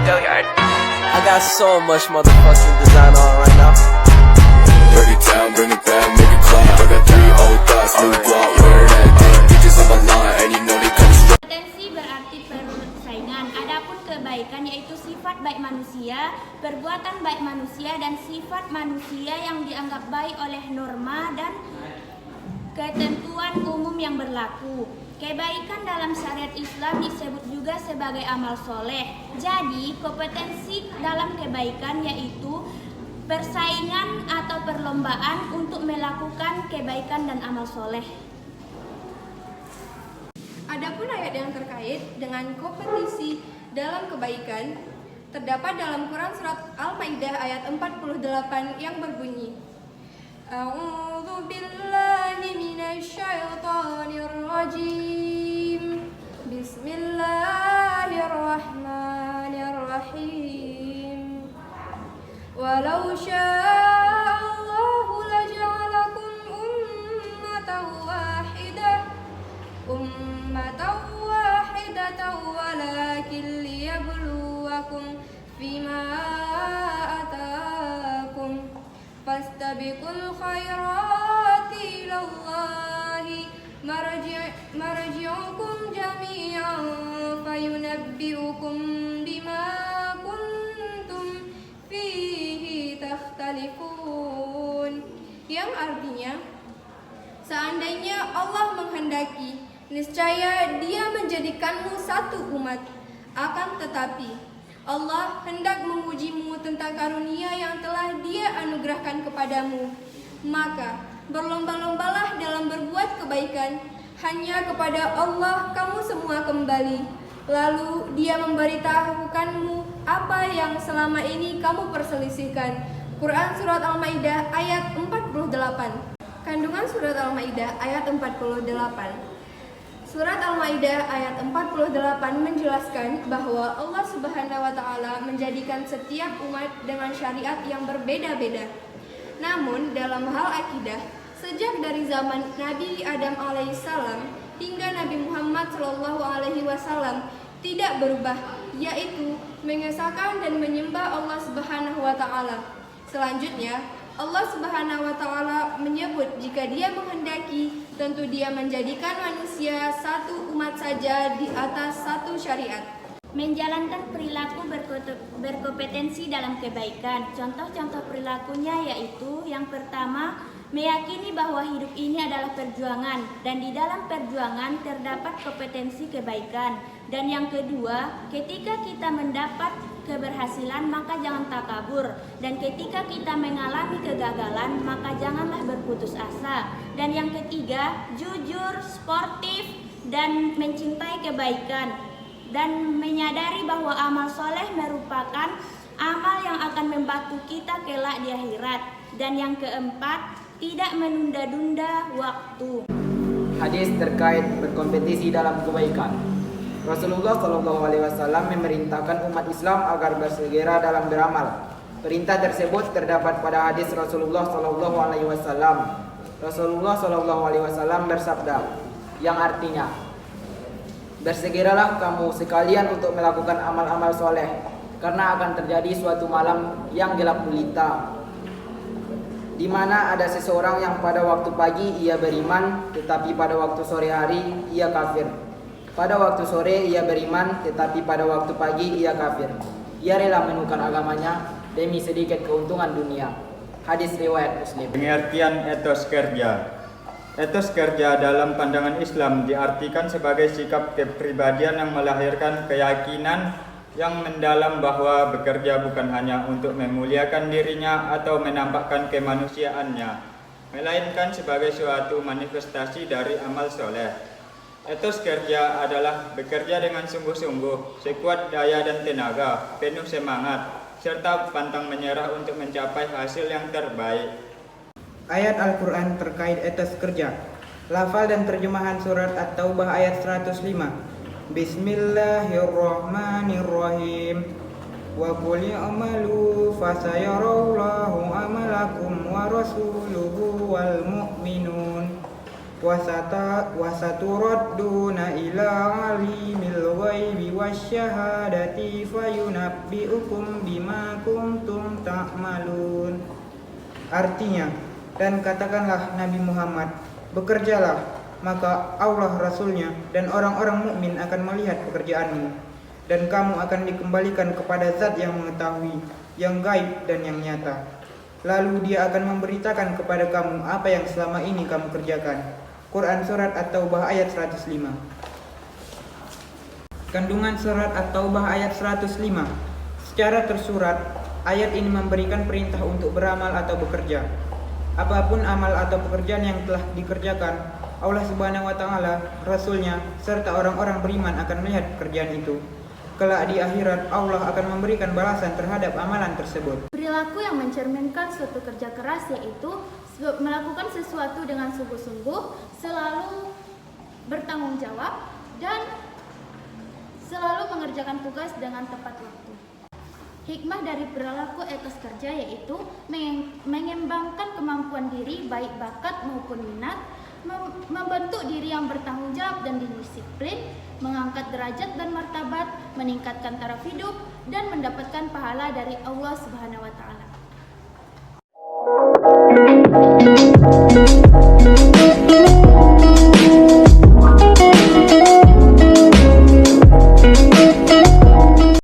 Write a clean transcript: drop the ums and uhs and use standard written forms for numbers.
I got so much motherfucking design on right now. Break it down, bring it back, make it clap. I got 3 old thoughts, new guap, wear that thing. Bitches on my line, and you know they come straight. Kompetensi berarti persaingan. Adapun kebaikan yaitu sifat baik manusia, perbuatan baik manusia dan sifat manusia yang dianggap baik oleh norma dan ketentuan umum yang berlaku. Kebaikan dalam syariat Islam disebut juga sebagai amal soleh. Jadi, kompetensi dalam kebaikan yaitu persaingan atau perlombaan untuk melakukan kebaikan dan amal soleh. Adapun ayat yang terkait dengan kompetisi dalam kebaikan terdapat dalam Quran surat Al-Maidah ayat 48 yang berbunyi, A'udzu billahi minasyaitonir rajim. Bismillahirrahmanirrahim. Walau sya'allahu laja'alakum ummatan wahidatan walakin liyabluwakum fima atakum. Fastabiqul khairati ilallahi marji'ukum jami'an fayunabbi'ukum bima kuntum fihi takhtalifun. Yang artinya, seandainya Allah menghendaki, niscaya Dia menjadikanmu satu umat. Akan tetapi Allah hendak mengujimu tentang karunia yang telah Dia anugerahkan kepadamu. Maka berlomba-lombalah dalam berbuat kebaikan. Hanya kepada Allah kamu semua kembali. Lalu Dia memberitahukanmu apa yang selama ini kamu perselisihkan. Quran Surat Al-Maidah ayat 48. Kandungan Surat Al-Maidah ayat 48. Surat Al-Maidah ayat 48 menjelaskan bahwa Allah Subhanahu wa Ta'ala menjadikan setiap umat dengan syariat yang berbeda-beda. Namun dalam hal akidah, sejak dari zaman Nabi Adam alaihissalam hingga Nabi Muhammad SAW tidak berubah, yaitu mengesahkan dan menyembah Allah Subhanahu wa Ta'ala. Selanjutnya, Allah Subhanahu wa Ta'ala menyebut jika Dia menghendaki, tentu Dia menjadikan manusia satu umat saja di atas satu syariat. Menjalankan perilaku berkompetensi dalam kebaikan. Contoh-contoh perilakunya yaitu yang pertama, meyakini bahwa hidup ini adalah perjuangan dan di dalam perjuangan terdapat kompetensi kebaikan. Dan yang kedua, ketika kita mendapat keberhasilan maka jangan takabur, dan ketika kita mengalami kegagalan maka janganlah berputus asa. Dan yang ketiga, jujur, sportif dan mencintai kebaikan dan menyadari bahwa amal soleh merupakan amal yang akan membantu kita kelak di akhirat. Dan yang keempat, tidak menunda-nunda waktu. Hadis terkait berkompetisi dalam kebaikan. Rasulullah SAW memerintahkan umat Islam agar bersegera dalam beramal. Perintah tersebut terdapat pada hadis Rasulullah SAW. Rasulullah SAW bersabda, yang artinya, bersegeralah kamu sekalian untuk melakukan amal-amal soleh, karena akan terjadi suatu malam yang gelap gulita, di mana ada seseorang yang pada waktu pagi ia beriman, tetapi pada waktu sore hari ia kafir. Pada waktu sore ia beriman, tetapi pada waktu pagi ia kafir. Ia rela menukar agamanya demi sedikit keuntungan dunia. Hadis riwayat Muslim. Pengertian etos kerja. Etos kerja dalam pandangan Islam diartikan sebagai sikap kepribadian yang melahirkan keyakinan yang mendalam bahwa bekerja bukan hanya untuk memuliakan dirinya atau menampakkan kemanusiaannya, melainkan sebagai suatu manifestasi dari amal soleh. Etos kerja adalah bekerja dengan sungguh-sungguh, sekuat daya dan tenaga, penuh semangat, serta pantang menyerah untuk mencapai hasil yang terbaik. Ayat Al-Quran terkait etos kerja. Lafal dan terjemahan surat At-Taubah ayat 105. Bismillahirrahmanirrahim. Wa qul i'malu fasayarallahu amalakum wa rasuluhu wal mu'minun. wasaturadduna ila alimil ghaibi wasyahadati fayunabbi'ukum bima kuntum ta'malun. Artinya, dan katakanlah Nabi Muhammad, bekerjalah, maka Allah Rasulnya dan orang-orang mukmin akan melihat pekerjaanmu, dan kamu akan dikembalikan kepada Zat yang mengetahui yang gaib dan yang nyata. Lalu Dia akan memberitakan kepada kamu apa yang selama ini kamu kerjakan. Quran Surat At-Taubah ayat 105. Kandungan Surat At-Taubah ayat 105. Secara tersurat, ayat ini memberikan perintah untuk beramal atau bekerja. Apapun amal atau pekerjaan yang telah dikerjakan, Allah Subhanahu wa Ta'ala, Rasul-Nya, serta orang-orang beriman akan melihat pekerjaan itu. Kelak di akhirat, Allah akan memberikan balasan terhadap amalan tersebut. Perilaku yang mencerminkan suatu kerja keras yaitu melakukan sesuatu dengan sungguh-sungguh, selalu bertanggung jawab, dan selalu mengerjakan tugas dengan tepat waktu. Hikmah dari perilaku etos kerja yaitu mengembangkan kemampuan diri baik bakat maupun minat, membentuk diri yang bertanggung jawab dan disiplin, mengangkat derajat dan martabat, meningkatkan taraf hidup, dan mendapatkan pahala dari Allah Subhanahu wa Ta'ala.